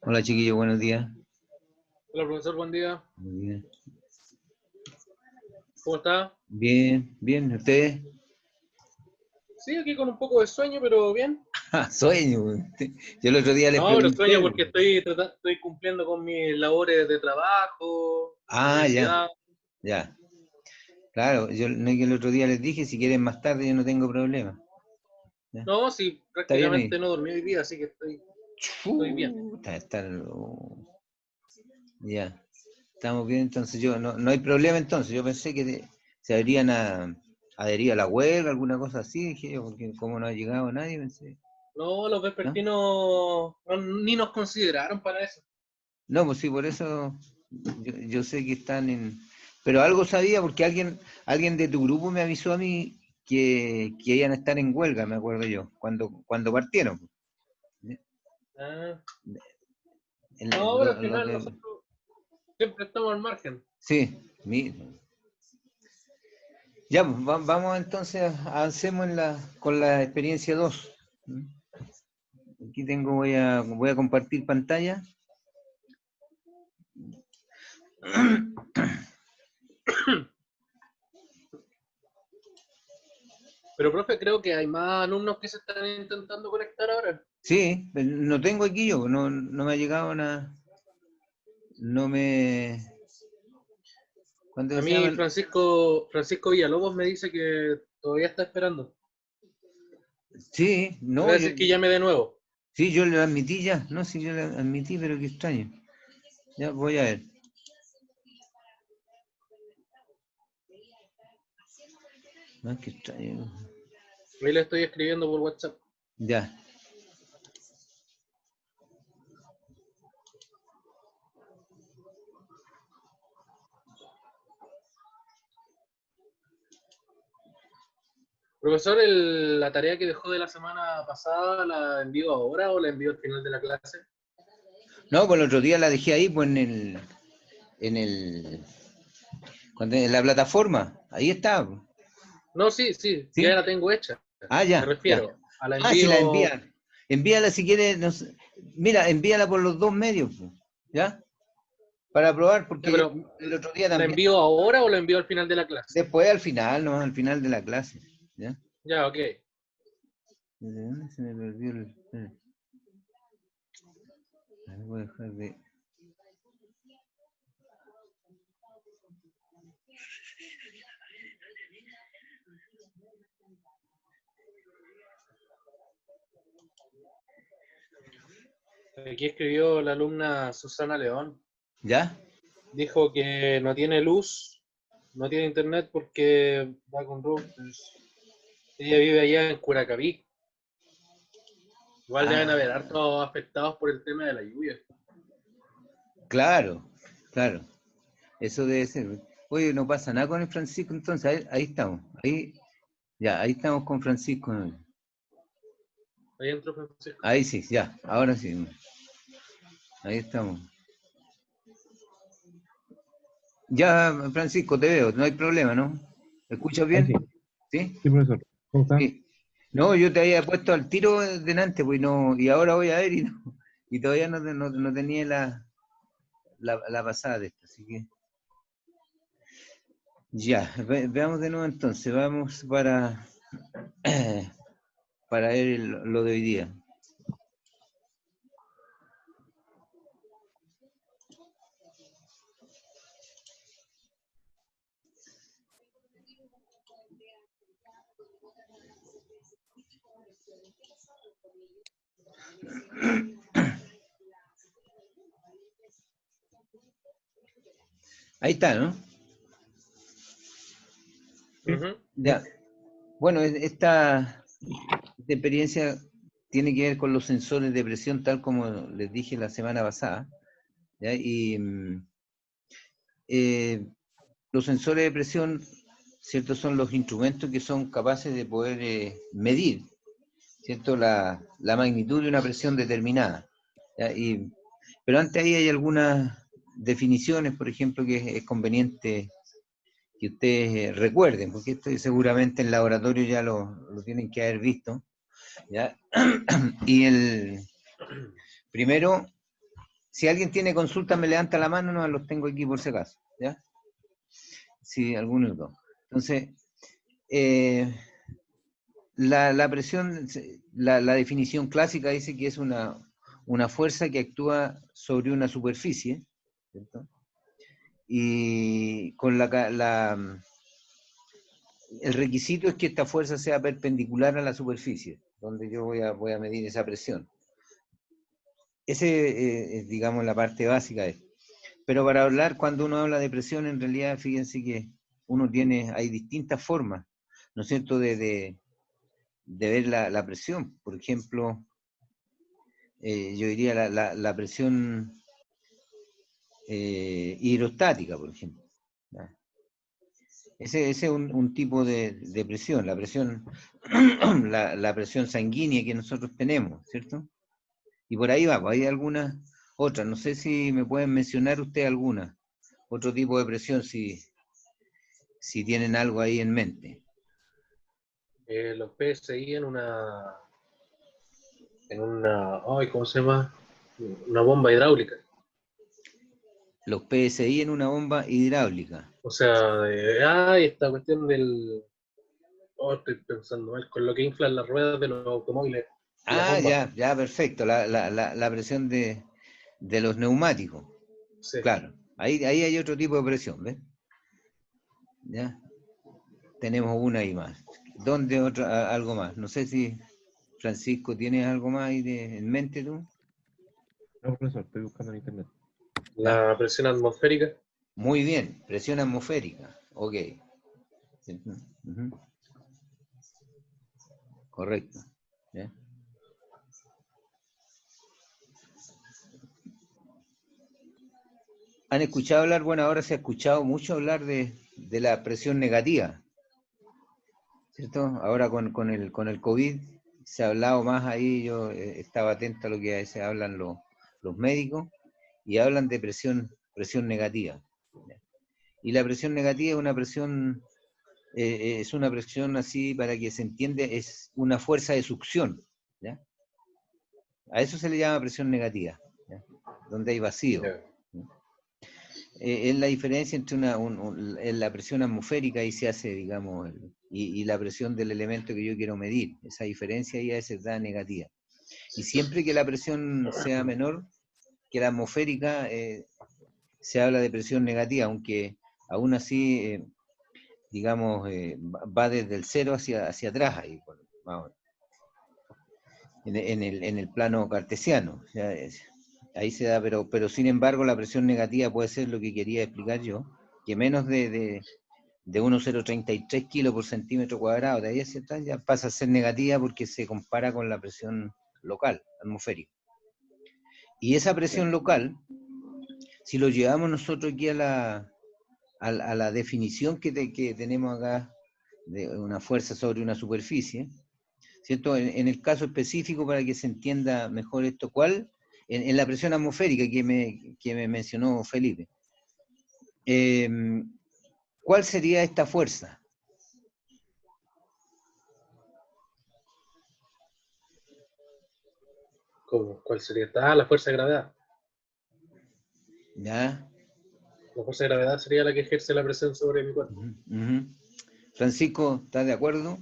Hola chiquillos, buenos días. Hola profesor, buen día. Muy bien. ¿Cómo está? Bien, bien, ¿ustedes? Sí, aquí con un poco de sueño, pero bien. Ah, sueño. Yo el otro día les No, pero sueño pregunté. porque estoy cumpliendo con mis labores de trabajo, Ah, ya, universidad. ya. Claro, yo no es que el otro día les dije, si quieren más tarde yo no tengo problema. ¿Ya? No, sí, ¿Está bien prácticamente ahí? no dormí hoy día, así que estoy bien. Ya, estamos bien, entonces no hay problema entonces. Yo pensé que se habrían adherido a la huelga, alguna cosa así, dije yo, porque como no ha llegado nadie, pensé. No, los ¿No? vespertinos ni nos consideraron para eso. No, pues sí, por eso yo sé que están en... Pero algo sabía porque alguien de tu grupo me avisó a mí que iban a estar en huelga, me acuerdo yo, cuando partieron. Ah, El- no, pero lo- al lo final de- nosotros siempre estamos al margen. sí, ya, pues, vamos entonces, avancemos con la experiencia 2. Aquí voy a compartir pantalla. Pero profe, creo que hay más alumnos que se están intentando conectar ahora. Sí, no tengo aquí yo, no me ha llegado nada, no me... ¿Cuándo A se mí llama? Francisco Villalobos me dice que todavía está esperando. Sí, Le voy no, a decir que llame de nuevo. sí, yo lo admití ya, no, sí, yo lo admití, pero qué extraño. Ya voy a ver. No, qué extraño. Ahí le estoy escribiendo por WhatsApp. Ya. Profesor, la tarea que dejó de la semana pasada, ¿la envío ahora o la envío al final de la clase? No, pues el otro día la dejé ahí, pues en el, en la plataforma, ahí está, pues. No, sí, sí, ya ¿Sí? la tengo hecha. Ah, Me ya, ya. refiero a la Ah, si la envío. envían. Envíala si quieres, no sé. Mira, envíala por los dos medios, pues, ¿ya? Para probar, Ya, porque pero el otro día ¿la también. envío ahora o la envío al final de la clase? Después al final, no, al final de la clase, ¿ya? Ya, ok. ¿De dónde se me perdió el? A ver, voy a dejar de... Aquí escribió la alumna Susana León. ¿Ya? Dijo que no tiene luz, no tiene internet porque va con routers. Ella vive allá en Curacaví. Igual deben haber Ah, hartos afectados por el tema de la lluvia. claro, claro. Eso debe ser. Oye, no pasa nada con el Francisco, entonces ahí estamos. Ahí estamos con Francisco. Ahí entró Francisco. Ahí sí, ya, ahora sí. Ahí estamos. Ya, Francisco, te veo, no hay problema, ¿no? ¿Me escuchas Ahí bien? sí, ¿Sí? sí, profesor. ¿Cómo está? Sí. No, yo te había puesto al tiro delante, pues y ahora voy a ver y todavía no tenía la pasada de esto, así que ya, veamos de nuevo entonces, vamos para ver lo de hoy día. Ahí está, ¿no? Sí, Ujú. sí. Ya. Bueno, esta experiencia tiene que ver con los sensores de presión, tal como les dije la semana pasada, ¿ya? Y eh, los sensores de presión, ¿cierto? Son los instrumentos que son capaces de poder medir, ¿cierto? La magnitud de una presión determinada, ¿ya? Pero antes ahí hay algunas definiciones, por ejemplo, que es conveniente que ustedes recuerden, porque esto seguramente en laboratorio ya lo tienen que haber visto. ¿ya? Y primero, si alguien tiene consulta, me levanta la mano, no los tengo aquí por si acaso, ¿ya? Sí, algunos dos. Entonces, la presión, la definición clásica dice que es una fuerza que actúa sobre una superficie, ¿cierto? Y con el requisito es que esta fuerza sea perpendicular a la superficie, donde yo voy a medir esa presión. Ese es, digamos, la parte básica de esto. Pero para hablar, cuando uno habla de presión, en realidad, fíjense que hay distintas formas, ¿no es cierto?, de ver la presión. Por ejemplo, yo diría la presión hidrostática, por ejemplo, ¿ya? Ese es un tipo de presión, la presión, la presión sanguínea que nosotros tenemos, ¿cierto? Y por ahí va, pues hay algunas otras. No sé si me pueden mencionar usted alguna, otro tipo de presión, si tienen algo ahí en mente. Los PSI ay, ¿cómo se llama? Una bomba hidráulica. Los PSI en una bomba hidráulica. O sea, esta cuestión estoy pensando mal, con lo que inflan las ruedas de los automóviles en las Ah, bombas. ya, perfecto, la presión de los neumáticos. Sí. Claro, ahí hay otro tipo de presión, ¿ves? Ya, tenemos una ahí más. ¿Dónde algo más? No sé si, Francisco, ¿tienes algo más ahí en mente tú? No, profesor, estoy buscando en internet. ¿Ya? La presión atmosférica. Muy bien, presión atmosférica. Ok. Ujú. Correcto. ¿Ya? ¿Han escuchado hablar? Bueno, ahora se ha escuchado mucho hablar de la presión negativa, ¿cierto? Ahora con el COVID se ha hablado más ahí, yo estaba atento a lo que a veces hablan los médicos, y hablan de presión negativa, ¿ya? Y la presión negativa es una presión así, para que se entienda, es una fuerza de succión, ¿ya? A eso se le llama presión negativa, ¿ya? Donde hay vacío. Yeah. Es la diferencia entre en la presión atmosférica, y se hace, digamos, y la presión del elemento que yo quiero medir. Esa diferencia ahí a veces da negativa. Y siempre que la presión sea menor que la atmosférica, se habla de presión negativa, aunque aún así, digamos, va desde el cero hacia atrás, ahí, vamos, en el plano cartesiano. O sea, ahí se da, pero sin embargo la presión negativa puede ser lo que quería explicar yo, que menos de 1,033 kilos por centímetro cuadrado, de ahí hacia atrás ya pasa a ser negativa, porque se compara con la presión local, atmosférica. Y esa presión local, si lo llevamos nosotros aquí a la definición que tenemos acá, de una fuerza sobre una superficie, ¿cierto? En el caso específico, para que se entienda mejor esto, en la presión atmosférica que me mencionó Felipe, ¿cuál sería esta fuerza? ¿Cuál sería? La fuerza de gravedad. ¿Ya? La fuerza de gravedad sería la que ejerce la presión sobre mi cuerpo. Francisco, ¿estás de acuerdo?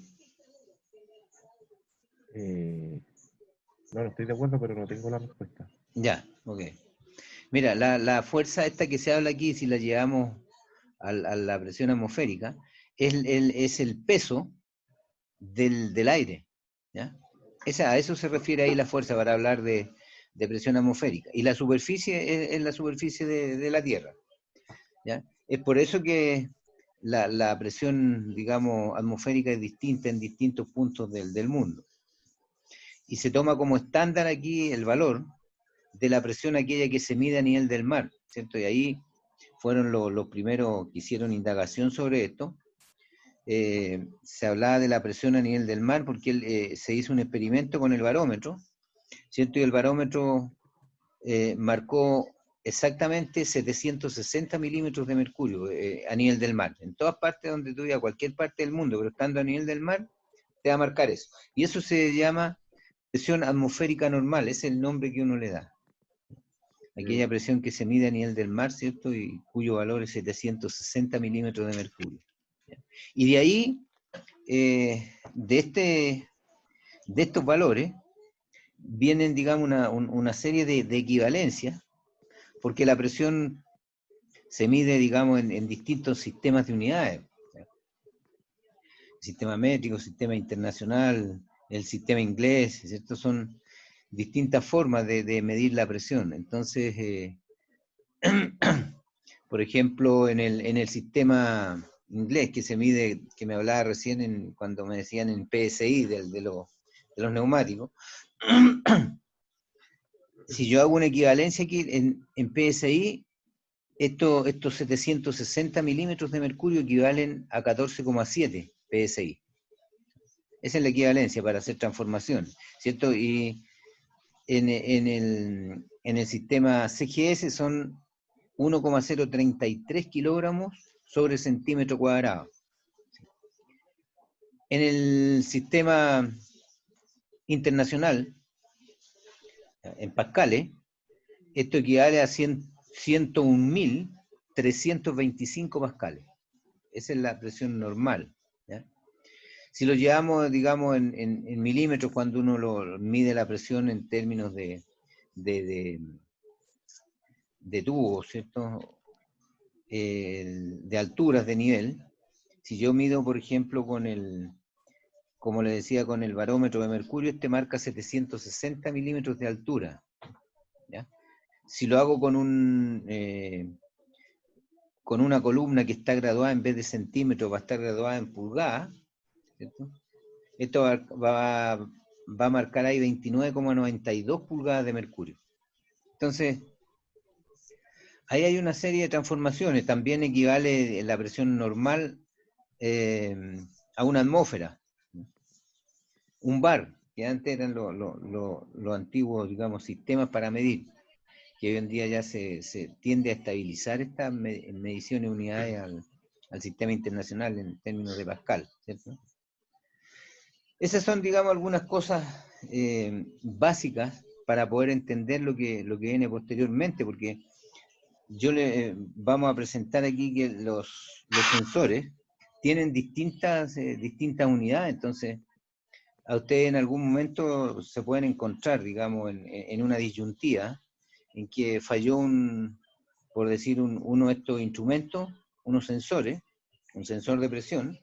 No estoy de acuerdo, pero no tengo la respuesta. Ya, ok. Mira, la fuerza esta que se habla aquí, si la llevamos a la presión atmosférica, es el peso del aire, ¿ya? A eso se refiere ahí la fuerza, para hablar de presión atmosférica. Y la superficie es la superficie de la Tierra, ¿ya? Es por eso que la presión, digamos, atmosférica es distinta en distintos puntos del mundo. Y se toma como estándar aquí el valor de la presión aquella que se mide a nivel del mar, ¿cierto? Y ahí fueron los primeros que hicieron indagación sobre esto. Se hablaba de la presión a nivel del mar porque se hizo un experimento con el barómetro, ¿cierto? Y el barómetro marcó exactamente 760 milímetros de mercurio a nivel del mar. En todas partes donde tú vayas, a cualquier parte del mundo, pero estando a nivel del mar, te va a marcar eso. Y eso se llama presión atmosférica normal, ese es el nombre que uno le da. Aquella presión que se mide a nivel del mar, ¿cierto? Y cuyo valor es 760 milímetros de mercurio. Y de ahí, de estos valores, vienen, digamos, una serie de equivalencias, porque la presión se mide, digamos, en distintos sistemas de unidades. Sistema métrico, sistema internacional, el sistema inglés, ¿cierto? Son distintas formas de medir la presión. Entonces, por ejemplo, en el sistema inglés que se mide, que me hablaba recién cuando me decían en PSI de los neumáticos, si yo hago una equivalencia aquí en PSI, estos 760 milímetros de mercurio equivalen a 14,7 PSI. Esa es la equivalencia para hacer transformación, ¿cierto? Y en el sistema CGS son 1,033 kilogramos sobre centímetro cuadrado. En el sistema internacional, en pascales, esto equivale a 101.325 pascales. Esa es la presión normal, ¿ya? Si lo llevamos, digamos, en milímetros, cuando uno lo mide la presión en términos de tubos, ¿cierto? De alturas de nivel, si yo mido, por ejemplo, como le decía, con el barómetro de mercurio, este marca 760 milímetros de altura, ¿ya? Si lo hago con una columna que está graduada en vez de centímetros, va a estar graduada en pulgadas, ¿cierto? Esto va a marcar ahí 29,92 pulgadas de mercurio. Entonces, ahí hay una serie de transformaciones. También equivale la presión normal a una atmósfera. Un bar, que antes eran los antiguos, digamos, sistemas para medir, que hoy en día ya se tiende a estabilizar estas mediciones unidades al sistema internacional en términos de Pascal, ¿cierto? Esas son, digamos, algunas cosas básicas para poder entender lo que viene posteriormente, porque vamos a presentar aquí que los sensores tienen distintas unidades, entonces a ustedes en algún momento se pueden encontrar, digamos, en una disyuntiva en que falló por decir, uno de estos instrumentos, unos sensores, un sensor de presión,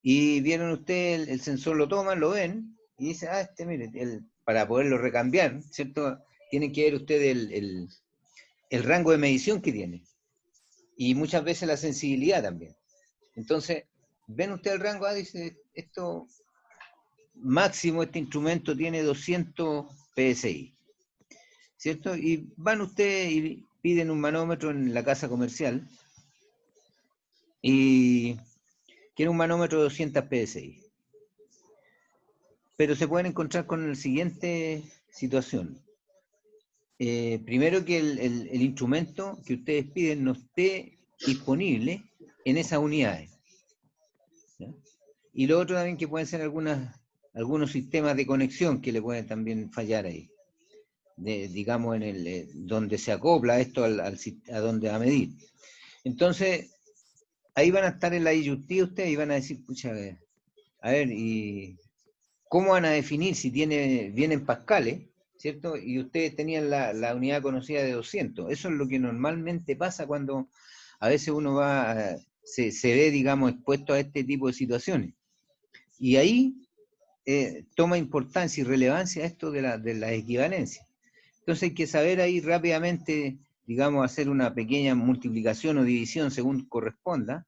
y vieron ustedes, el sensor lo toman, lo ven, y dicen, mire, para poderlo recambiar, ¿cierto? Tienen que ver ustedes el rango de medición que tiene, y muchas veces la sensibilidad también. Entonces, ven ustedes el rango, dice, esto máximo, este instrumento tiene 200 PSI, ¿cierto? Y van ustedes y piden un manómetro en la casa comercial, y quieren un manómetro de 200 PSI. Pero se pueden encontrar con la siguiente situación. Primero, que el instrumento que ustedes piden no esté disponible en esas unidades, ¿ya? Y lo otro también, que pueden ser algunos sistemas de conexión que le pueden también fallar ahí, digamos, donde se acopla esto a donde va a medir. Entonces, ahí van a estar en la disyuntiva ustedes y van a decir, pucha, a ver, ¿y cómo van a definir si vienen pascales, ¿cierto? Y ustedes tenían la unidad conocida de 200. Eso es lo que normalmente pasa cuando a veces uno se ve, digamos, expuesto a este tipo de situaciones. Y ahí toma importancia y relevancia esto de la equivalencia. Entonces hay que saber ahí rápidamente, digamos, hacer una pequeña multiplicación o división según corresponda,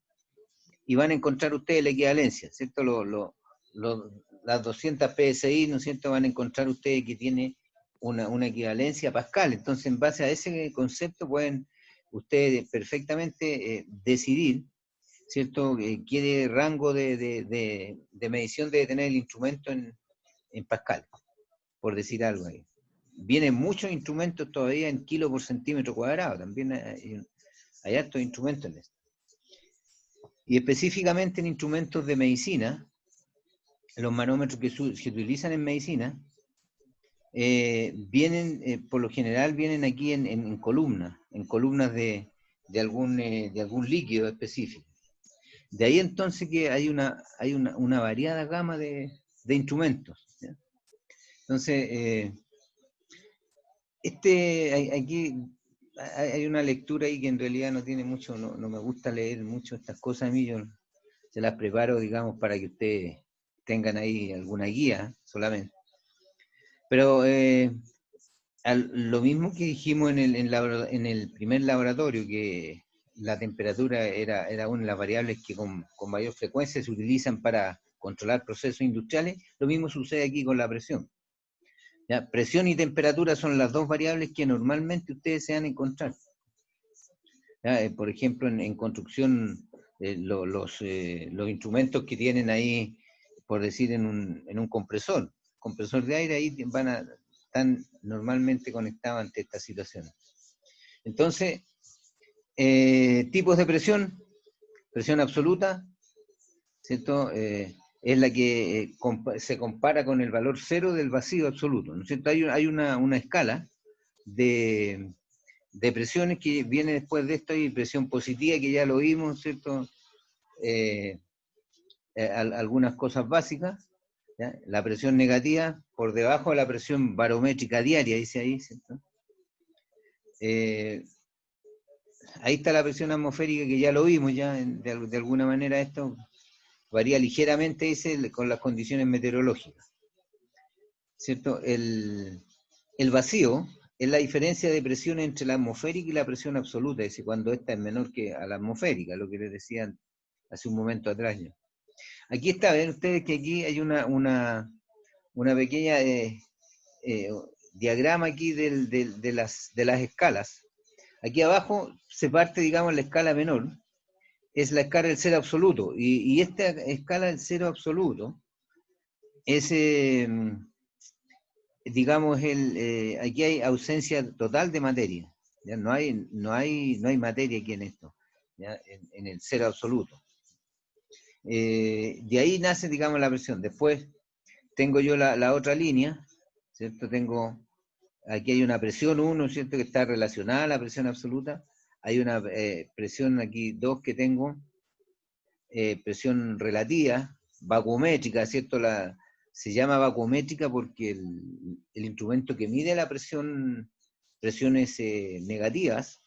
y van a encontrar ustedes la equivalencia, ¿cierto? Las 200 PSI, ¿no es cierto?, van a encontrar ustedes que tiene una equivalencia a Pascal. Entonces, en base a ese concepto, pueden ustedes perfectamente decidir, ¿cierto?, qué rango de medición debe tener el instrumento en Pascal, por decir algo ahí. Vienen muchos instrumentos todavía en kilo por centímetro cuadrado, también hay hartos instrumentos en esto. Y específicamente en instrumentos de medicina, los manómetros que se utilizan en medicina vienen, por lo general vienen aquí en columnas de algún líquido específico. De ahí entonces que hay una variada gama de instrumentos, ¿ya? Entonces, aquí hay una lectura ahí que en realidad no tiene mucho, no me gusta leer mucho estas cosas a mí, yo se las preparo, digamos, para que ustedes tengan ahí alguna guía solamente. Pero lo mismo que dijimos en el primer laboratorio, que la temperatura era una de las variables que con mayor frecuencia se utilizan para controlar procesos industriales, lo mismo sucede aquí con la presión. ¿Ya? Presión y temperatura son las dos variables que normalmente ustedes se van a encontrar. Por ejemplo, en construcción, los instrumentos que tienen ahí, por decir, en un compresor de aire, ahí están normalmente conectados ante esta situación. Entonces, tipos de presión absoluta, ¿cierto? Es la que se compara con el valor cero del vacío absoluto, ¿no es cierto? Hay una escala de presiones que viene después de esto, hay presión positiva, que ya lo vimos, ¿cierto? Algunas cosas básicas, ¿ya? La presión negativa, por debajo de la presión barométrica diaria, dice ahí, ¿cierto? Ahí está la presión atmosférica, que ya lo vimos, ya de alguna manera esto varía ligeramente, dice, con las condiciones meteorológicas, ¿cierto? El vacío es la diferencia de presión entre la atmosférica y la presión absoluta, es decir, cuando esta es menor que a la atmosférica, lo que les decía hace un momento atrás. Aquí está, ven ustedes que aquí hay una pequeña diagrama aquí de las escalas. Aquí abajo se parte, digamos, la escala menor, es la escala del cero absoluto, y esta escala del cero absoluto es, digamos, aquí hay ausencia total de materia, ¿ya? No hay materia aquí en esto, ¿ya? En el cero absoluto. De ahí nace, digamos, la presión. Después tengo yo la otra línea, ¿cierto? Aquí hay una presión 1, ¿cierto? Que está relacionada a la presión absoluta. Hay una presión aquí 2 que tengo, presión relativa, vacuométrica, ¿cierto? Se llama vacuométrica porque el instrumento que mide la presiones negativas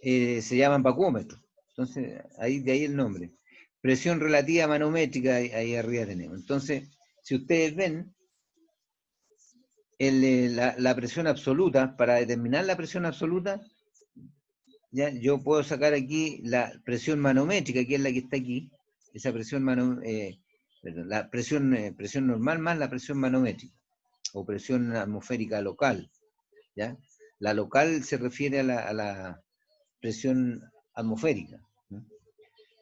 se llaman vacuómetros. Entonces, de ahí el nombre. Presión relativa manométrica, ahí arriba tenemos. Entonces, si ustedes ven, la presión absoluta, para determinar la presión absoluta, ¿ya? Yo puedo sacar aquí la presión manométrica, que es la que está aquí, esa presión la presión normal más la presión manométrica, o presión atmosférica local, ¿ya? La local se refiere a la presión atmosférica, ¿no?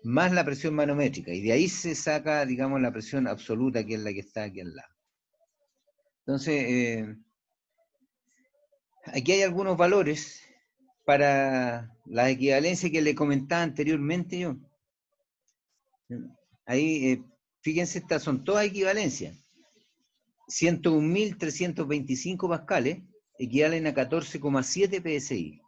Más la presión manométrica, y de ahí se saca, digamos, la presión absoluta, que es la que está aquí al lado. Entonces, aquí hay algunos valores para la equivalencia que le comentaba anteriormente yo. Ahí, fíjense, estas son todas equivalencias. 101.325 pascales equivalen a 14,7 PSI.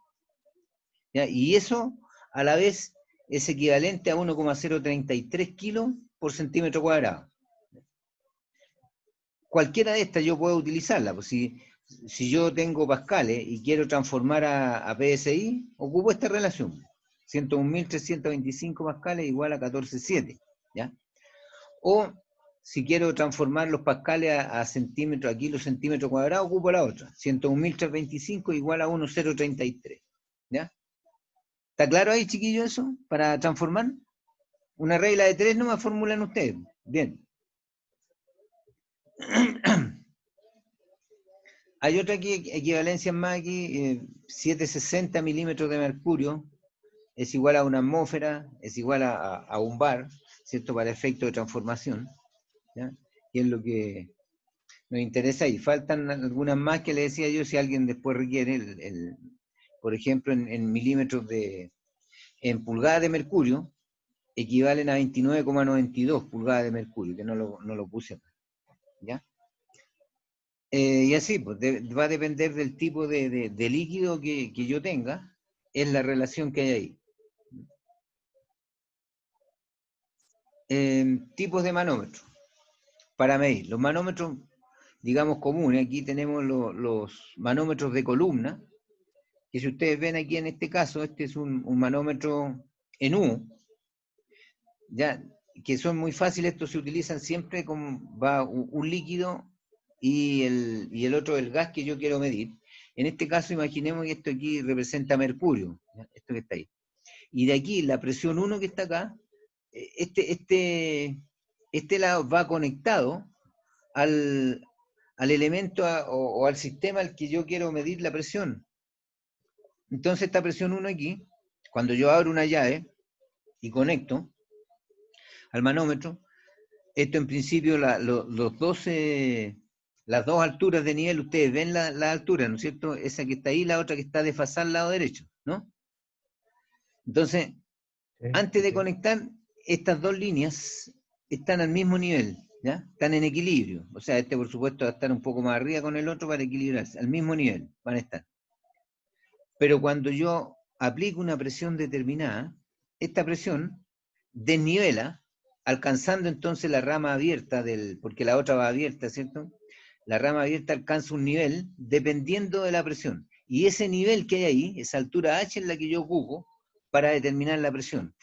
¿Ya? Y eso, a la vez, es equivalente a 1,033 kilos por centímetro cuadrado. Cualquiera de estas yo puedo utilizarla, pues si yo tengo pascales y quiero transformar a PSI, ocupo esta relación. 101.325 pascales igual a 14,7, ¿ya? O si quiero transformar los pascales a centímetros, a kilos centímetros cuadrados, ocupo la otra. 101.325 igual a 1,033, ¿ya? ¿Está claro ahí, chiquillos, eso? Para transformar. Una regla de 3 no me formulan ustedes. Bien. Hay otra equivalencia más aquí, 760 milímetros de mercurio es igual a una atmósfera, es igual a un bar, ¿cierto? Para efecto de transformación, ¿ya? Y es lo que nos interesa ahí. Faltan algunas más que le decía yo, si alguien después requiere, por ejemplo, en milímetros en pulgadas de mercurio, equivalen a 29,92 pulgadas de mercurio, que no lo puse acá, ¿ya? Y así, pues, va a depender del tipo de líquido que yo tenga, es la relación que hay ahí. Tipos de manómetros para medir. Los manómetros, digamos, comunes, aquí tenemos los manómetros de columna, que si ustedes ven aquí en este caso, este es un manómetro en U, ya, que son muy fáciles, estos se utilizan siempre como va un líquido y el otro el gas que yo quiero medir. En este caso, imaginemos que esto aquí representa mercurio, ¿ya? Esto que está ahí. Y de aquí, la presión 1 que está acá, este lado va conectado al elemento o al sistema al que yo quiero medir la presión. Entonces esta presión 1 aquí, cuando yo abro una llave y conecto al manómetro, esto en principio las dos alturas de nivel, ustedes ven la altura, ¿no es cierto? Esa que está ahí, la otra que está desfasada al lado derecho, ¿no? Entonces, Sí, antes de sí. conectar, estas dos líneas están al mismo nivel, ¿ya? Están en equilibrio. O sea, este por supuesto va a estar un poco más arriba con el otro para equilibrarse. Al mismo nivel van a estar. Pero cuando yo aplico una presión determinada, esta presión desnivela, alcanzando entonces la rama abierta porque la otra va abierta, ¿cierto? La rama abierta alcanza un nivel dependiendo de la presión. Y ese nivel que hay ahí, esa altura H es la que yo ocupo para determinar la presión,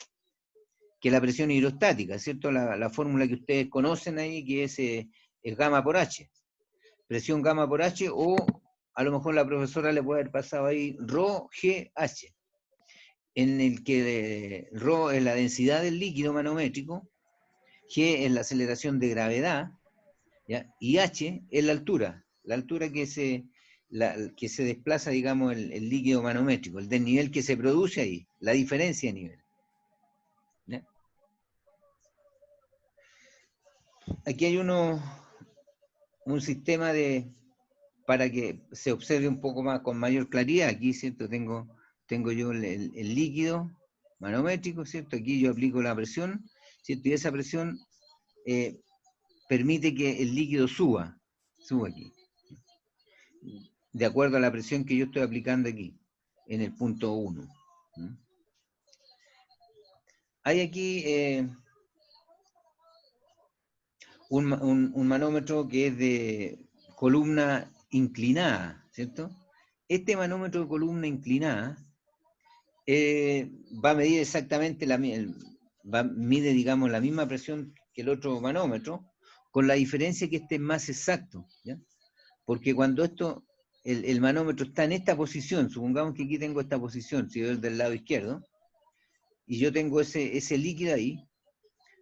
que es la presión hidrostática, ¿cierto? La fórmula que ustedes conocen ahí, que es gamma por H. Presión gamma por H, o a lo mejor la profesora le puede haber pasado ahí ρ G H, en el que ρ es la densidad del líquido manométrico, G es la aceleración de gravedad, ¿ya? Y H es la altura que se desplaza, digamos, el líquido manométrico, el desnivel que se produce ahí, la diferencia de nivel, ¿ya? Aquí hay un sistema para que se observe un poco más con mayor claridad. Aquí, ¿cierto? Tengo yo el líquido manométrico, ¿cierto? Aquí yo aplico la presión, ¿cierto? Y esa presión permite que el líquido suba aquí, de acuerdo a la presión que yo estoy aplicando aquí, en el punto 1. Hay aquí un manómetro que es de columna inclinada, ¿cierto? Este manómetro de columna inclinada va a medir exactamente mide, digamos, la misma presión que el otro manómetro, con la diferencia que este es más exacto, ¿ya? Porque cuando el manómetro está en esta posición, supongamos que aquí tengo esta posición, si yo del lado izquierdo, y yo tengo ese líquido ahí,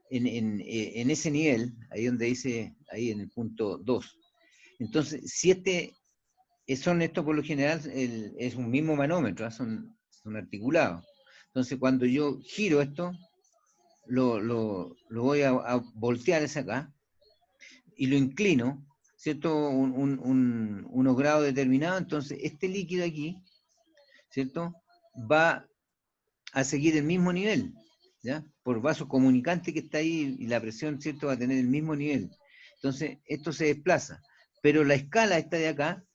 en ese nivel, ahí donde dice, ahí en el punto 2. Entonces, si son estos por lo general, es un mismo manómetro, ¿eh? Son articulados. Entonces, cuando yo giro esto, lo voy a voltear hacia acá y lo inclino, ¿cierto? Unos grados determinados, entonces este líquido aquí, ¿cierto? Va a seguir el mismo nivel, ¿ya? Por vaso comunicante que está ahí y la presión, ¿cierto? Va a tener el mismo nivel. Entonces, esto se desplaza, pero la escala esta de acá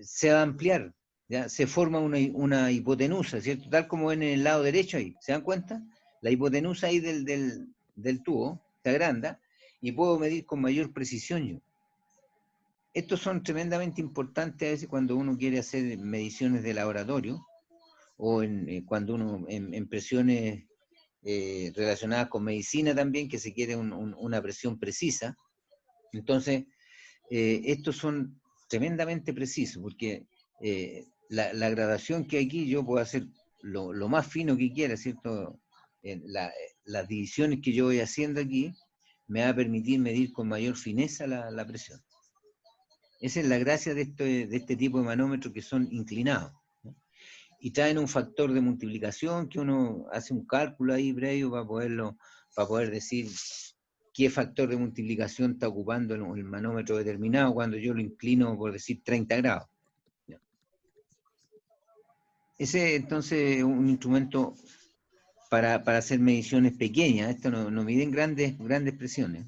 se va a ampliar, ¿ya? Se forma una hipotenusa, ¿cierto? Tal como ven en el lado derecho ahí, ¿se dan cuenta? La hipotenusa ahí del tubo se agranda y puedo medir con mayor precisión yo. Estos son tremendamente importantes a veces cuando uno quiere hacer mediciones de laboratorio o cuando uno en presiones relacionadas con medicina también, que se quiere una presión precisa. Entonces, estos son tremendamente precisos, porque la gradación que hay aquí yo puedo hacer lo más fino que quiera, ¿cierto? Las divisiones que yo voy haciendo aquí me va a permitir medir con mayor fineza la presión. Esa es la gracia de este tipo de manómetros que son inclinados, ¿no? Y traen un factor de multiplicación que uno hace un cálculo ahí previo para poder decir qué factor de multiplicación está ocupando el manómetro determinado cuando yo lo inclino, por decir, 30 grados. Ese entonces es un instrumento para hacer mediciones pequeñas. Esto no miden grandes presiones.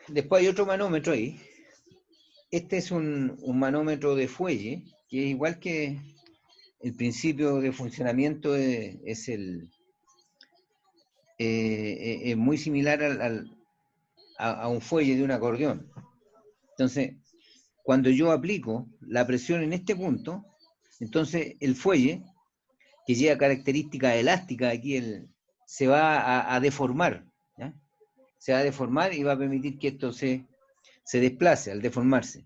Después hay otro manómetro ahí. Este es un manómetro de fuelle, que es igual que el principio de funcionamiento es muy similar a un fuelle de un acordeón. Entonces, cuando yo aplico la presión en este punto, entonces el fuelle, que lleva características elásticas, aquí se va a deformar, ¿ya? Se va a deformar y va a permitir que esto se desplace al deformarse.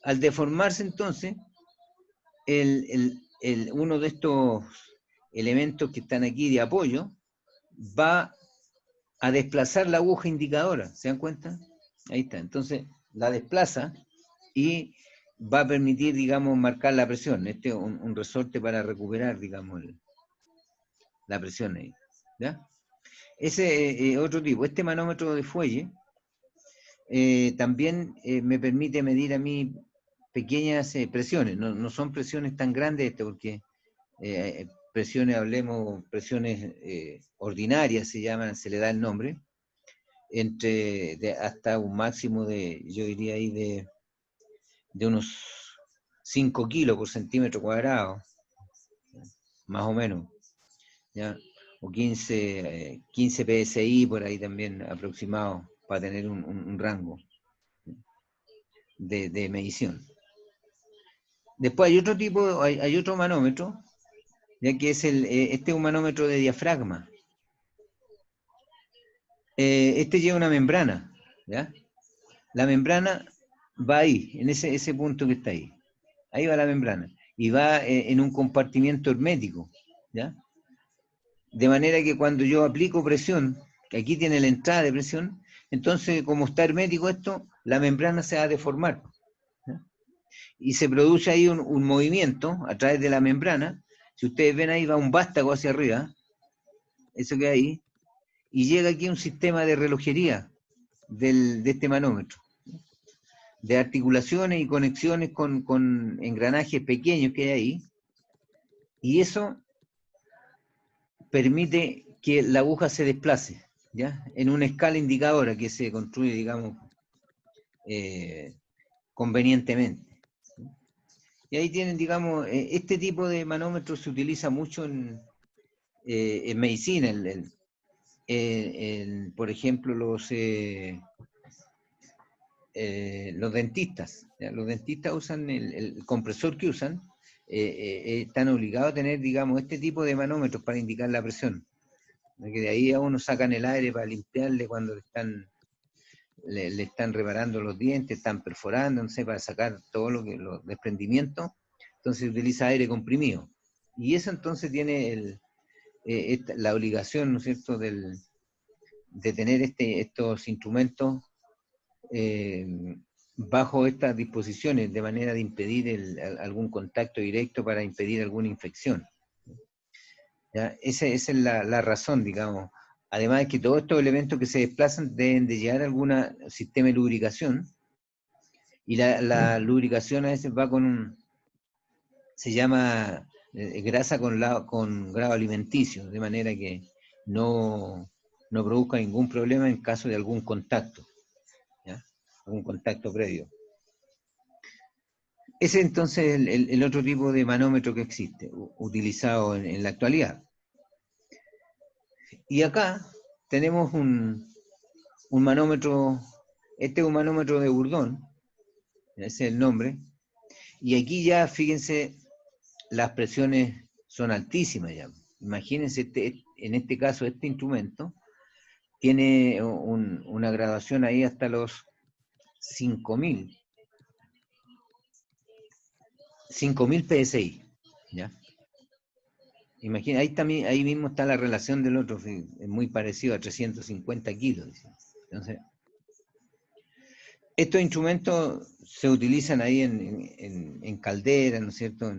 Al deformarse, entonces, uno de estos elementos que están aquí de apoyo va a desplazar la aguja indicadora, ¿se dan cuenta? Ahí está, entonces la desplaza y va a permitir, digamos, marcar la presión. Este es un resorte para recuperar, digamos, la presión ahí, ¿ya? Ese es otro tipo. Este manómetro de fuelle también me permite medir a mí pequeñas presiones, no son presiones tan grandes porque presiones, hablemos, presiones ordinarias se llaman, se le da el nombre, hasta un máximo de, yo diría ahí, de unos 5 kilos por centímetro cuadrado, más o menos, ¿ya? O 15 PSI por ahí también aproximado, para tener un rango de medición. Después hay otro tipo, hay otro manómetro, ya que es este es un manómetro de diafragma. Este lleva una membrana, ¿ya? La membrana va ahí, en ese punto que está ahí. Ahí va la membrana. Y va en un compartimiento hermético, ¿ya? De manera que cuando yo aplico presión, que aquí tiene la entrada de presión, entonces como está hermético esto, la membrana se va a deformar, ¿ya? Y se produce ahí un movimiento a través de la membrana. Si ustedes ven ahí va un vástago hacia arriba, eso que hay ahí, y llega aquí un sistema de relojería de este manómetro, de articulaciones y conexiones con engranajes pequeños que hay ahí, y eso permite que la aguja se desplace, ¿ya? En una escala indicadora que se construye, digamos, convenientemente. Y ahí tienen, digamos, este tipo de manómetros se utiliza mucho en medicina, por ejemplo, los dentistas. ¿Ya? Los dentistas usan el compresor que usan, están obligados a tener, digamos, este tipo de manómetros para indicar la presión. Que de ahí a uno sacan el aire para limpiarle cuando le están reparando los dientes, están perforando, no sé, para sacar todo los desprendimientos. Entonces utiliza aire comprimido. Y eso entonces tiene la obligación, ¿no es cierto?, de tener estos instrumentos bajo estas disposiciones, de manera de impedir algún contacto directo para impedir alguna infección. ¿Ya? Esa es la razón, digamos. Además de que todos estos elementos que se desplazan deben de llevar algún sistema de lubricación, y la lubricación a veces va se llama grasa con grado alimenticio, de manera que no produzca ningún problema en caso de algún contacto, ¿ya? Algún contacto previo. Ese entonces es el otro tipo de manómetro que existe, utilizado en la actualidad. Y acá tenemos un manómetro, este es un manómetro de Bourdon, ese es el nombre, y aquí ya, fíjense, las presiones son altísimas ya. Imagínense, en este caso, este instrumento tiene una graduación ahí hasta los 5.000 PSI, ¿ya? Imagina, ahí mismo está la relación del otro, es muy parecido a 350 kilos. Entonces, estos instrumentos se utilizan ahí en calderas, ¿no es cierto?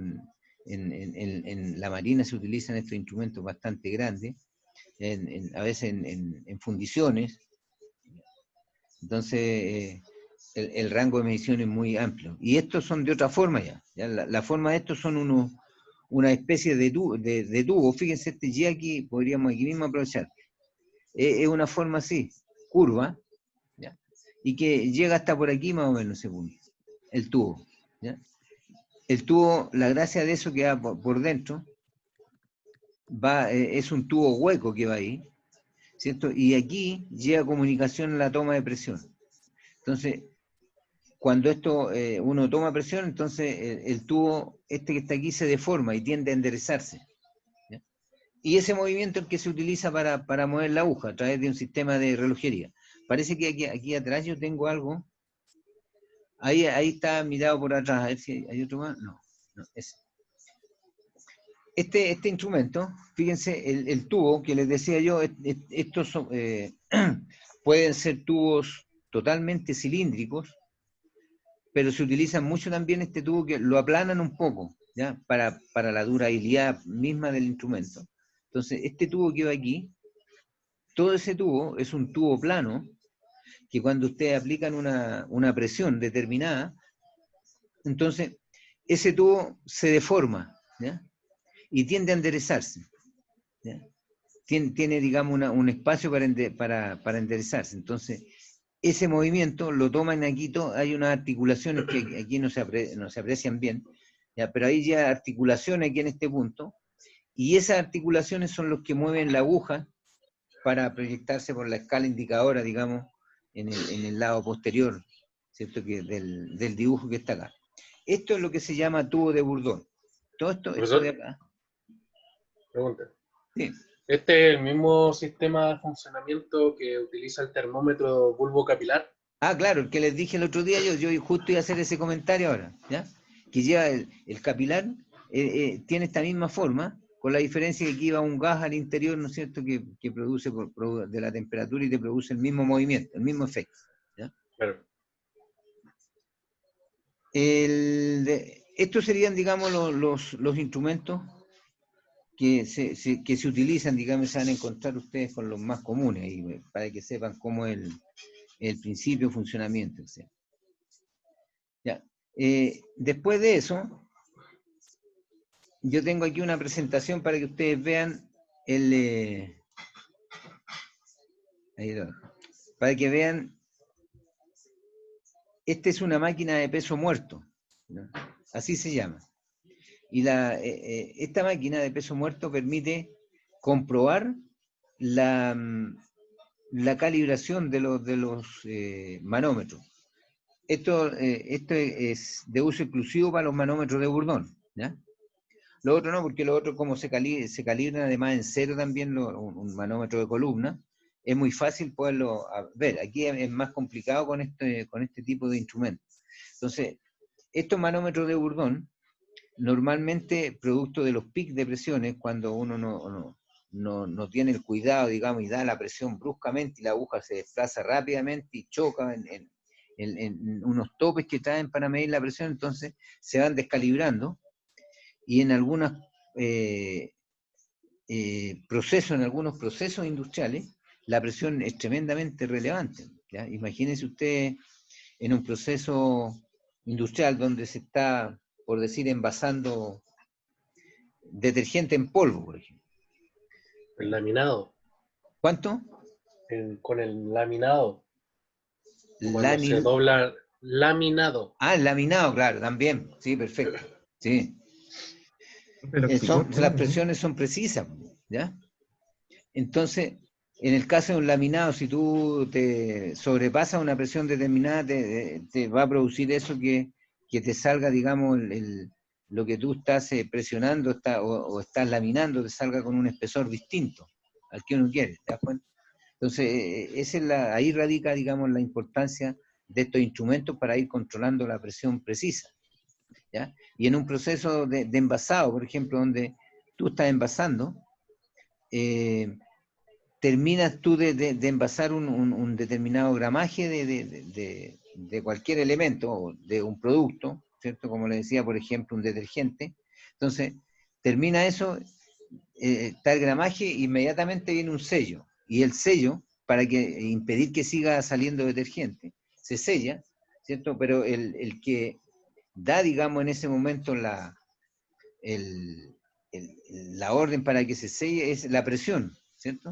En la marina se utilizan estos instrumentos bastante grandes, a veces en fundiciones. Entonces, el rango de medición es muy amplio. Y estos son de otra forma ya. La forma de estos son una especie de tubo. Fíjense, este G aquí, podríamos aquí mismo aprovechar. Es una forma así, curva, ¿ya? y que llega hasta por aquí más o menos ese punto, el tubo. ¿Ya? El tubo, la gracia de eso que va por dentro, es un tubo hueco que va ahí, ¿cierto? Y aquí llega comunicación a la toma de presión. Entonces, cuando esto uno toma presión, entonces el tubo este que está aquí se deforma y tiende a enderezarse. ¿Ya? Y ese movimiento es el que se utiliza para mover la aguja a través de un sistema de relojería. Parece que aquí atrás yo tengo algo. Ahí está mirado por atrás. A ver si hay otro más. No, ese. Este instrumento, fíjense, el tubo que les decía yo, estos pueden ser tubos totalmente cilíndricos, pero se utilizan mucho también este tubo que lo aplanan un poco, ¿ya? Para la durabilidad misma del instrumento. Entonces, este tubo que va aquí, todo ese tubo es un tubo plano, que cuando ustedes aplican una presión determinada, entonces ese tubo se deforma, ¿ya? Y tiende a enderezarse. ¿Ya? Tiene digamos, un espacio para enderezarse. Entonces, ese movimiento lo toman aquí, hay unas articulaciones que aquí no se aprecian bien, ¿ya? Pero hay ya articulaciones aquí en este punto, y esas articulaciones son los que mueven la aguja para proyectarse por la escala indicadora, digamos, en el lado posterior, ¿cierto? Del dibujo que está acá. Esto es lo que se llama tubo de Bourdon. Todo esto de acá. Pregunta. Sí. ¿Este es el mismo sistema de funcionamiento que utiliza el termómetro bulbocapilar? Ah, claro, el que les dije el otro día, yo justo iba a hacer ese comentario ahora, ¿ya? Que lleva el capilar, tiene esta misma forma, con la diferencia que aquí va un gas al interior, ¿no es cierto?, que produce de la temperatura y te produce el mismo movimiento, el mismo efecto. ¿Ya? Claro. Estos serían, digamos, los instrumentos que se utilizan, digamos, se van a encontrar ustedes con los más comunes, y para que sepan cómo es el principio, funcionamiento, etc. Ya. Después de eso, yo tengo aquí una presentación para que ustedes vean para que vean, esta es una máquina de peso muerto, ¿no? Así se llama. Y esta máquina de peso muerto permite comprobar la calibración de los manómetros. Esto es de uso exclusivo para los manómetros de Bourdon, ¿ya? Lo otro no, porque lo otro, como se calibran además en cero también, un manómetro de columna, es muy fácil poderlo ver. Aquí es más complicado con este tipo de instrumentos. Entonces, estos manómetros de Bourdon, normalmente producto de los pics de presiones, cuando uno no tiene el cuidado, digamos, y da la presión bruscamente y la aguja se desplaza rápidamente y choca en unos topes que traen para medir la presión, entonces se van descalibrando, y en algunos en algunos procesos industriales, la presión es tremendamente relevante, ¿ya? Imagínense usted en un proceso industrial donde se está, por decir, envasando detergente en polvo, por ejemplo. El laminado. ¿Cuánto? Con el laminado. Cuando se dobla, laminado. Ah, el laminado, claro, también. Sí, perfecto. Sí. Las presiones son precisas, ¿ya? Entonces, en el caso de un laminado, si tú te sobrepasas una presión determinada, te va a producir eso que te salga, digamos, lo que tú estás presionando o estás laminando, te salga con un espesor distinto al que uno quiere, ¿te das cuenta? Entonces, ahí radica, digamos, la importancia de estos instrumentos para ir controlando la presión precisa, ¿ya? Y en un proceso de envasado, por ejemplo, donde tú estás envasando, terminas tú de envasar un determinado gramaje de cualquier elemento, o de un producto, ¿cierto? Como le decía, por ejemplo, un detergente. Entonces, termina eso, está el gramaje, inmediatamente viene un sello. Y el sello, para impedir que siga saliendo detergente, se sella, ¿cierto? Pero el que da, digamos, en ese momento la orden para que se selle es la presión, ¿cierto?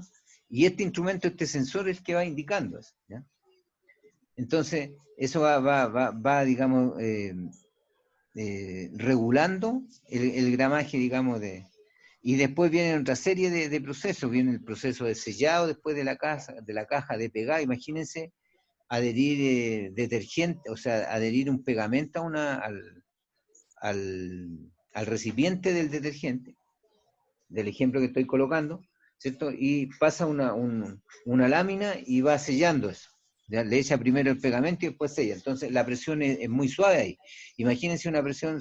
Y este instrumento, este sensor, es el que va indicando eso, ¿ya? Entonces, eso va digamos, regulando el gramaje, digamos, y después viene otra serie de procesos. Viene el proceso de sellado después de la caja de pegar. Imagínense adherir detergente, o sea, adherir un pegamento al recipiente del detergente, del ejemplo que estoy colocando, ¿cierto? Y pasa una lámina y va sellando eso. Ya, le echa primero el pegamento y después sella. Entonces la presión es muy suave ahí. Imagínense una presión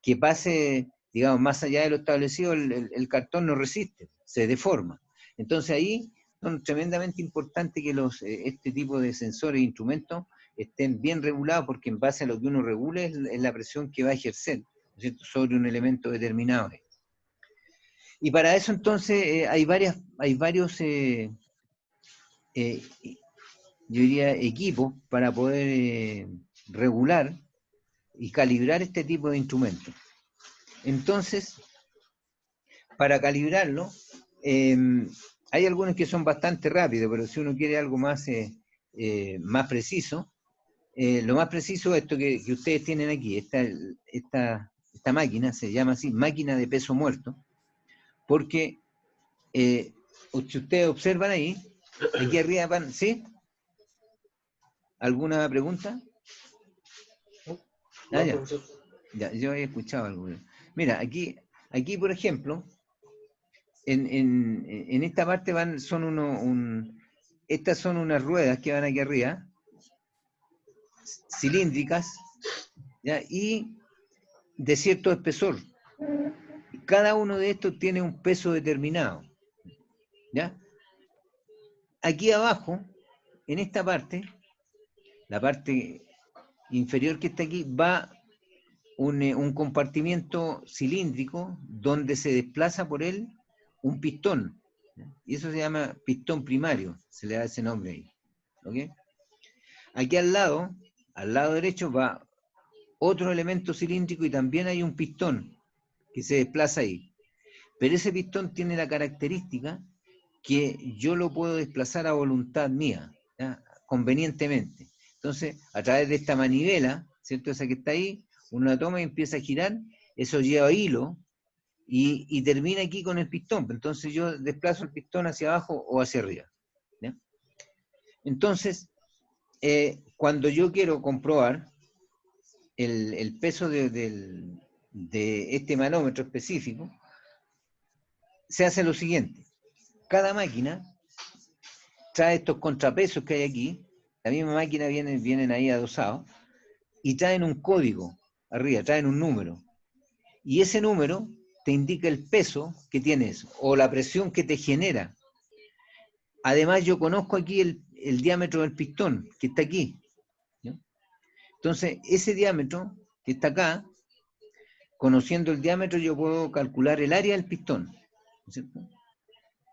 que pase, digamos, más allá de lo establecido, el cartón no resiste, se deforma. Entonces ahí son tremendamente importantes que este tipo de sensores e instrumentos estén bien regulados, porque en base a lo que uno regule es la presión que va a ejercer, ¿no es cierto?, sobre un elemento determinado. Y para eso entonces hay varios, yo diría, equipos para poder regular y calibrar este tipo de instrumentos. Entonces, para calibrarlo, hay algunos que son bastante rápidos, pero si uno quiere algo más preciso, lo más preciso es esto que ustedes tienen aquí. Esta máquina se llama así, máquina de peso muerto, porque si ustedes observan ahí, aquí arriba van, ¿sí? ¿Alguna pregunta? No, Ya. profesor. Ya, yo he escuchado algo. Mira, aquí por ejemplo, en esta parte estas son unas ruedas que van aquí arriba, cilíndricas, ¿ya? Y de cierto espesor. Cada uno de estos tiene un peso determinado, ¿ya? Aquí abajo, en esta parte, la parte inferior que está aquí, va un compartimiento cilíndrico donde se desplaza por él un pistón, ¿ya? Y eso se llama pistón primario, se le da ese nombre ahí. ¿Okay? Aquí al lado derecho, va otro elemento cilíndrico y también hay un pistón que se desplaza ahí. Pero ese pistón tiene la característica que yo lo puedo desplazar a voluntad mía, ¿ya? Convenientemente. Entonces, a través de esta manivela, ¿cierto? Esa que está ahí, uno la toma y empieza a girar, eso lleva hilo y termina aquí con el pistón. Entonces yo desplazo el pistón hacia abajo o hacia arriba, ¿ya? Entonces, cuando yo quiero comprobar el peso de este manómetro específico, se hace lo siguiente. Cada máquina trae estos contrapesos que hay aquí, la misma máquina vienen ahí adosados, y traen un código arriba, traen un número. Y ese número te indica el peso que tienes o la presión que te genera. Además, yo conozco aquí el diámetro del pistón, que está aquí, ¿no? Entonces, ese diámetro que está acá, conociendo el diámetro, yo puedo calcular el área del pistón, ¿no es cierto?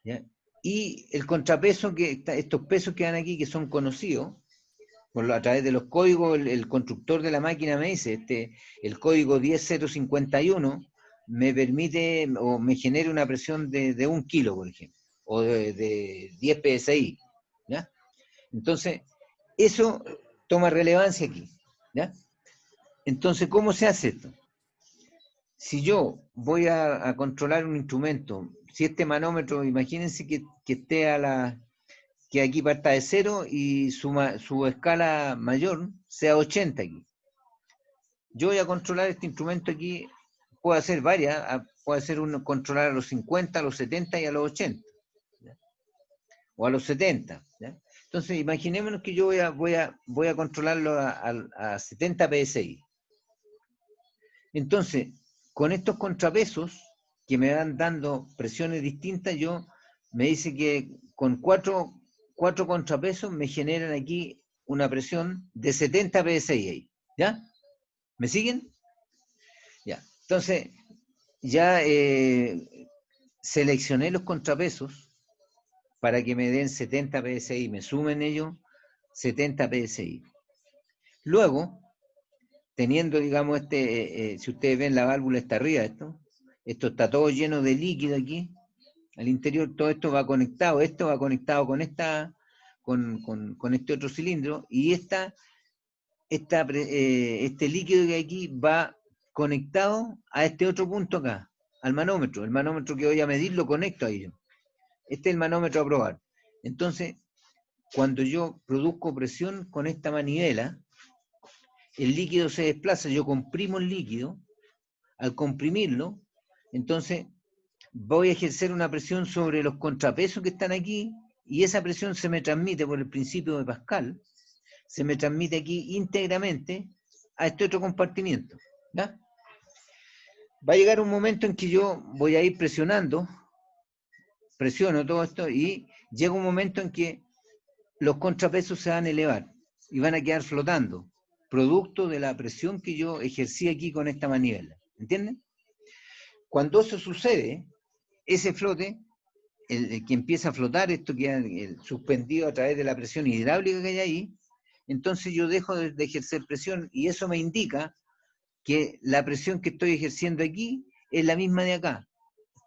¿Ya? Y el contrapeso, estos pesos que dan aquí, que son conocidos, a través de los códigos, el constructor de la máquina me dice, el código 10051 me permite o me genera una presión de 1 kilo, por ejemplo, o de 10 psi, ¿ya? Entonces, eso toma relevancia aquí, ¿ya? Entonces, ¿cómo se hace esto? Si yo voy a controlar un instrumento, si este manómetro, imagínense que esté que aquí parta de 0 y su escala mayor sea 80 aquí. Yo voy a controlar este instrumento aquí, puedo hacer varias, puedo hacer controlar a los 50, a los 70 y a los 80, ¿ya? O a los 70, ¿ya? Entonces, imaginémonos que yo voy a controlarlo a 70 psi. Entonces, con estos contrapesos que me van dando presiones distintas, me dice que con cuatro contrapesos me generan aquí una presión de 70 psi, ¿ya? ¿Me siguen? Ya. Entonces, ya seleccioné los contrapesos para que me den 70 psi, me sumen ellos 70 psi. Luego, teniendo, digamos, si ustedes ven la válvula está arriba, esto está todo lleno de líquido aquí, al interior todo esto va conectado, con con este otro cilindro, y este líquido que hay aquí va conectado a este otro punto acá, al manómetro. El manómetro que voy a medir lo conecto a ello. Este es el manómetro a probar. Entonces, cuando yo produzco presión con esta manivela, el líquido se desplaza, yo comprimo el líquido. Al comprimirlo, entonces voy a ejercer una presión sobre los contrapesos que están aquí, y esa presión se me transmite por el principio de Pascal, se me transmite aquí íntegramente a este otro compartimiento, ¿ya? Va a llegar un momento en que yo voy a ir presiono todo esto, y llega un momento en que los contrapesos se van a elevar y van a quedar flotando, producto de la presión que yo ejercí aquí con esta manivela. ¿Entienden? Cuando eso sucede, ese flote, el que empieza a flotar, esto queda suspendido a través de la presión hidráulica que hay ahí, entonces yo dejo de ejercer presión, y eso me indica que la presión que estoy ejerciendo aquí es la misma de acá.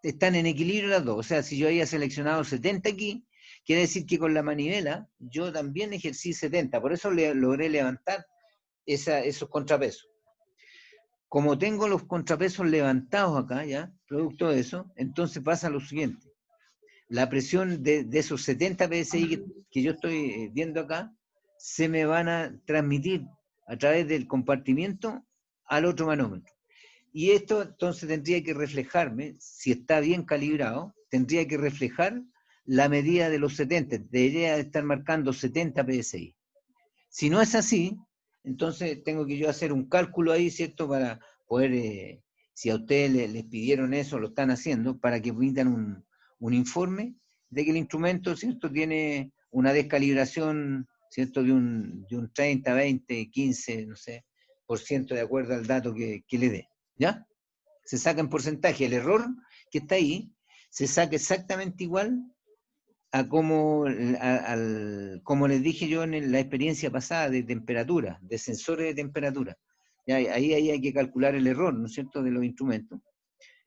Están en equilibrio las dos. O sea, si yo había seleccionado 70 aquí, quiere decir que con la manivela yo también ejercí 70. Por eso logré levantar esos contrapesos. Como tengo los contrapesos levantados acá, ya, producto de eso, entonces pasa lo siguiente. La presión de esos 70 PSI que yo estoy viendo acá, se me van a transmitir a través del compartimiento al otro manómetro. Y esto entonces tendría que reflejarme, si está bien calibrado, tendría que reflejar la medida de los 70. Debería estar marcando 70 PSI. Si no es así, entonces tengo que yo hacer un cálculo ahí, ¿cierto? Para poder, si a ustedes les pidieron eso, lo están haciendo, para que emitan un informe de que el instrumento, ¿cierto?, tiene una descalibración, ¿cierto?, de un 30, 20, 15, no sé, por ciento, de acuerdo al dato que le dé, ¿ya? Se saca en porcentaje. El error que está ahí se saca exactamente igual a como les dije yo en la experiencia pasada de temperatura, de sensores de temperatura. Ya, ahí hay que calcular el error, ¿no es cierto?, de los instrumentos.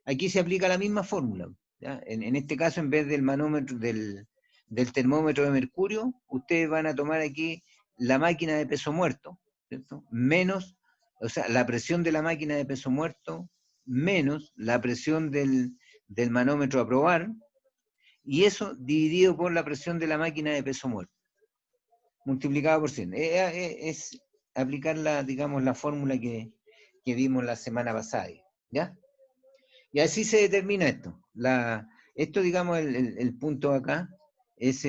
Aquí se aplica la misma fórmula, ¿ya? En este caso, en vez del manómetro, del termómetro de mercurio, ustedes van a tomar aquí la máquina de peso muerto, ¿cierto?, menos, o sea, la presión de la máquina de peso muerto, menos la presión del manómetro a probar, y eso dividido por la presión de la máquina de peso muerto, multiplicado por 100. Es aplicar digamos, la fórmula que vimos la semana pasada, ¿ya? Y así se determina esto. Esto, digamos, el punto acá es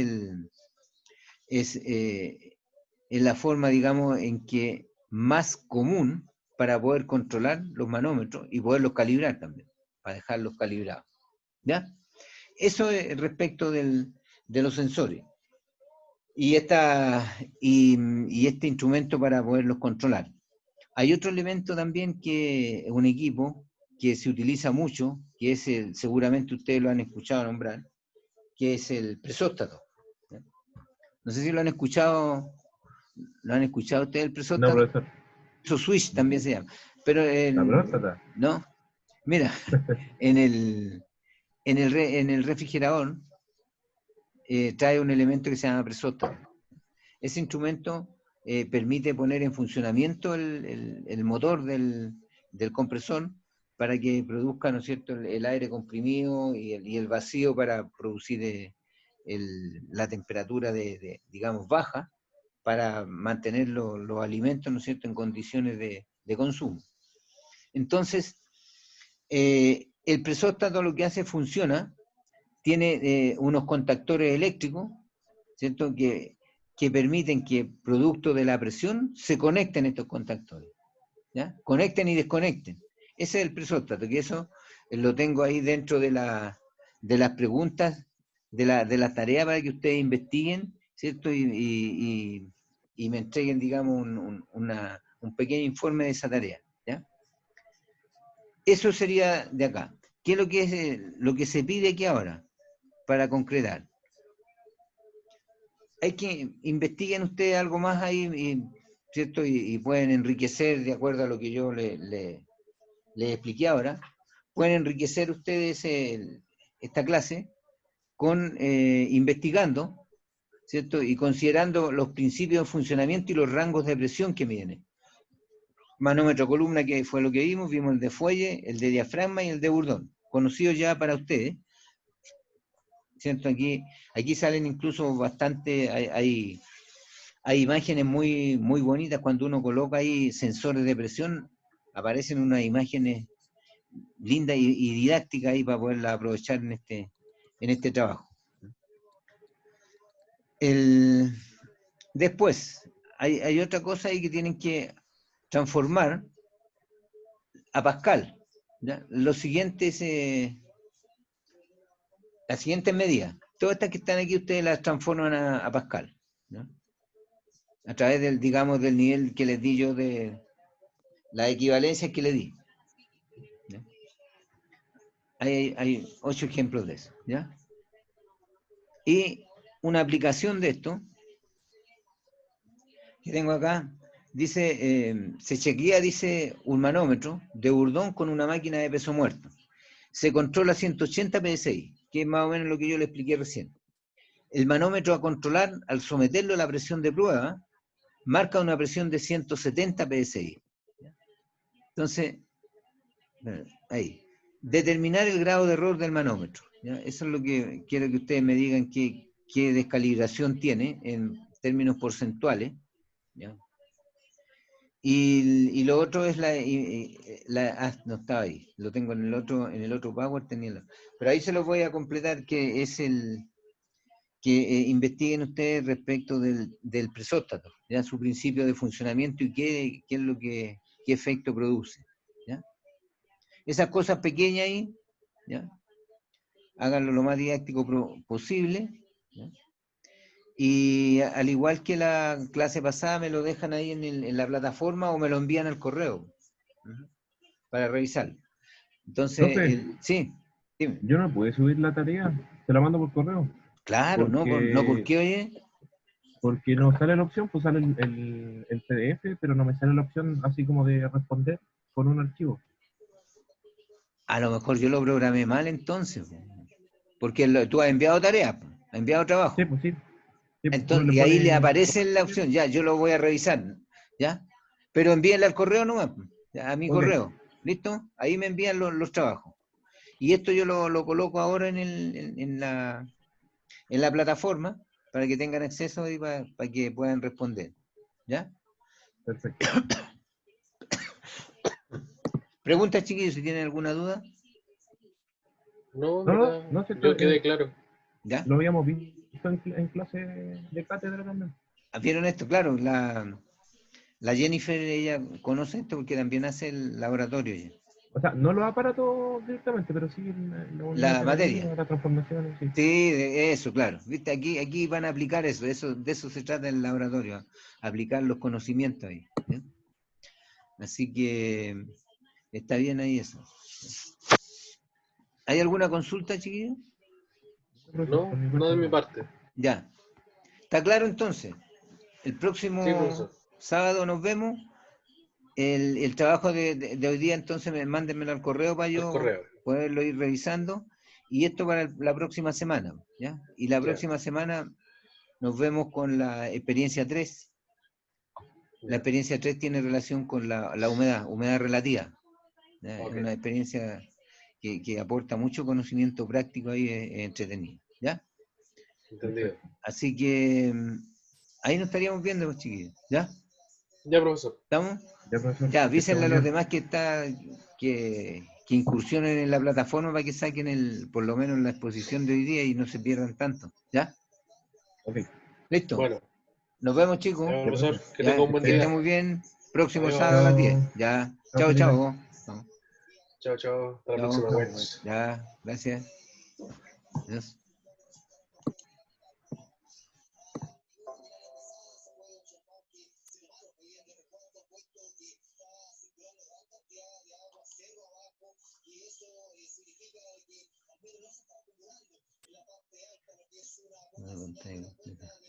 la forma, digamos, en que más común para poder controlar los manómetros y poderlos calibrar también, para dejarlos calibrados, ¿ya? Eso es respecto de los sensores. Y este instrumento para poderlos controlar. Hay otro elemento también, que es un equipo que se utiliza mucho, que es seguramente ustedes lo han escuchado nombrar, que es el presóstato. No sé si lo han escuchado ustedes, el No, presóstato. profesor. Eso switch también se llama. Pero La próstata. no, mira, en el refrigerador trae un elemento que se llama presóstato. Ese instrumento permite poner en funcionamiento el motor del compresor para que produzca, ¿no es cierto?, el aire comprimido y el vacío para producir la temperatura digamos, baja, para mantener los alimentos, ¿no es cierto?, en condiciones de consumo. Entonces, el presóstato lo que hace, funciona, tiene unos contactores eléctricos, ¿cierto?, que permiten que, producto de la presión, se conecten estos contactores, ¿ya? Conecten y desconecten. Ese es el presóstato, que eso lo tengo ahí dentro de las preguntas, de las tareas, para que ustedes investiguen, ¿cierto? Y me entreguen, digamos, un pequeño informe de esa tarea, ¿ya? Eso sería de acá. ¿Qué es lo que se pide aquí ahora para concretar? Hay que investiguen ustedes algo más ahí, ¿cierto? Y pueden enriquecer, de acuerdo a lo que yo les expliqué ahora, pueden enriquecer ustedes esta clase investigando, ¿cierto? Y considerando los principios de funcionamiento y los rangos de presión que miden. Manómetro columna, que fue lo que vimos el de fuelle, el de diafragma y el de Bourdon, conocidos ya para ustedes, ¿cierto? Aquí salen incluso bastante, hay imágenes muy, muy bonitas cuando uno coloca ahí sensores de presión, aparecen unas imágenes lindas y didácticas ahí para poderlas aprovechar en este trabajo. Después, hay otra cosa ahí que tienen que transformar a Pascal, ¿ya? Las siguientes medidas. Todas estas que están aquí ustedes las transforman a Pascal, ¿no? A través del, digamos, del nivel que les di yo de las equivalencias que le di, ¿ya? Hay 8 ejemplos de eso, ¿ya? Y una aplicación de esto que tengo acá, dice, se chequea, dice, un manómetro de Bourdon con una máquina de peso muerto. Se controla 180 PSI, que es más o menos lo que yo le expliqué recién. El manómetro a controlar, al someterlo a la presión de prueba, marca una presión de 170 PSI. Entonces, ahí, determinar el grado de error del manómetro, ¿ya? Eso es lo que quiero que ustedes me digan qué descalibración tiene en términos porcentuales, ¿ya? Y lo otro es no estaba ahí, lo tengo en el otro Power, pero ahí se lo voy a completar, que es que investiguen ustedes respecto del presóstato, ¿ya? Su principio de funcionamiento y qué es lo qué efecto produce, ¿ya? Esas cosas pequeñas ahí, ¿ya? Háganlo lo más didáctico posible, ¿ya? Y al igual que la clase pasada, me lo dejan ahí en la plataforma o me lo envían al correo, ¿uh? Para revisarlo. Entonces, Profe, sí, dime. yo no pude subir la tarea, se la mando por correo, Claro, no, ¿por porque, qué, oye? porque no sale la opción, pues sale el PDF, pero no me sale la opción así como de responder con un archivo. A lo mejor yo lo programé mal entonces, porque tú has enviado tareas, has enviado Sí, trabajo. pues sí, sí, pues uno Entonces, le y ahí le pone... aparece la opción, ya, yo lo voy a revisar, ¿ya? Pero envíenle al correo nomás, ya, a mi Ok, correo, ¿listo? Ahí me envían los trabajos. Y esto yo lo coloco ahora en la plataforma para que tengan acceso y para que puedan responder, ¿ya? perfecto. Preguntas, chiquillos, si tienen alguna duda, No, en No, no, verdad, no sé, yo quedé claro. ¿ya? lo habíamos visto en clase de cátedra también. ¿Vieron esto? Claro, la Jennifer, ella conoce esto porque también hace el laboratorio ya. O sea, no los aparatos directamente, pero sí la unidad La de materia. medida, la transformación, sí. Sí, eso, claro. ¿Viste? Aquí van a aplicar eso, de eso se trata el laboratorio, aplicar los conocimientos ahí, ¿ya? Así que está bien ahí eso. ¿Hay alguna consulta, chiquillos? Profesor, por No, mi no parte de mi no. parte. Ya. ¿Está claro entonces? El Sí, próximo profesor. sábado nos vemos. El trabajo de hoy día, entonces, mándenmelo al correo para Al yo correo. poderlo ir revisando. Y esto para la próxima semana, ¿ya? Y la Ya, próxima semana nos vemos con la experiencia 3. La ya. experiencia 3 tiene relación con la humedad relativa, ¿ya? Es Ok, una experiencia que aporta mucho conocimiento práctico ahí, entretenido, ¿ya? entendido. Perfecto. Así que ahí nos estaríamos viendo, pues, chiquillos, ¿ya? Ya, profesor. ¿Estamos? Ya, profesor, Ya, que esté avísenle muy a los bien. demás que incursionen en la plataforma para que saquen por lo menos la exposición de hoy día y no se pierdan tanto, ¿ya? Ok, ¿Listo? Bueno, Nos vemos, ya, chicos. ya, profesor, profesor. que tenga Ya, un buen que Este, estén día. muy bien. Próximo sábado a las Adiós. 10. chao, Ya. chao, Chao, Felipe. chao. Chao. Chao, chao. Hasta la Chao. próxima, Chao, güey. bye. Ya, gracias. Adiós. No,